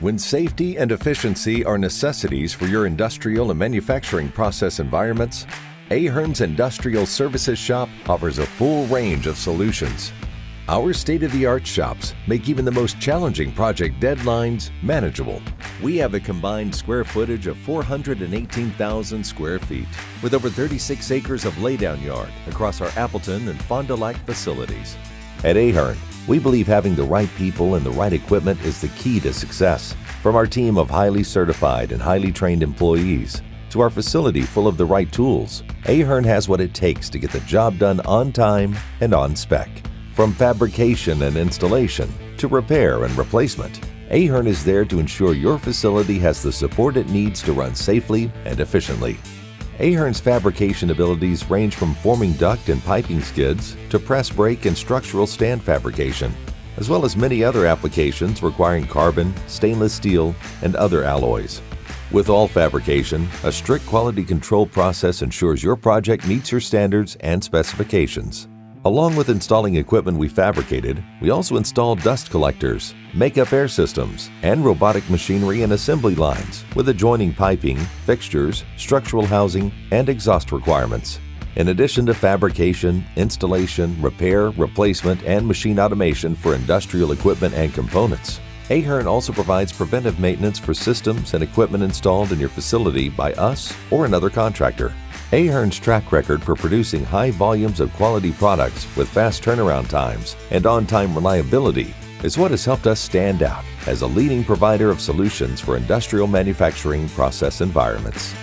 When safety and efficiency are necessities for your industrial and manufacturing process environments, Ahern's Industrial Services Shop offers a full range of solutions. Our state-of-the-art shops make even the most challenging project deadlines manageable. We have a combined square footage of 418,000 square feet, with over 36 acres of laydown yard across our Appleton and Fond du Lac facilities. At Ahern, we believe having the right people and the right equipment is the key to success. From our team of highly certified and highly trained employees to our facility full of the right tools, Ahern has what it takes to get the job done on time and on spec. From fabrication and installation to repair and replacement, Ahern is there to ensure your facility has the support it needs to run safely and efficiently. Ahern's fabrication abilities range from forming duct and piping skids to press brake and structural stand fabrication, as well as many other applications requiring carbon, stainless steel, and other alloys. With all fabrication, a strict quality control process ensures your project meets your standards and specifications. Along with installing equipment we fabricated, we also install dust collectors, makeup air systems, and robotic machinery and assembly lines with adjoining piping, fixtures, structural housing, and exhaust requirements. In addition to fabrication, installation, repair, replacement, and machine automation for industrial equipment and components, Ahern also provides preventive maintenance for systems and equipment installed in your facility by us or another contractor. Ahern's track record for producing high volumes of quality products with fast turnaround times and on-time reliability is what has helped us stand out as a leading provider of solutions for industrial manufacturing process environments.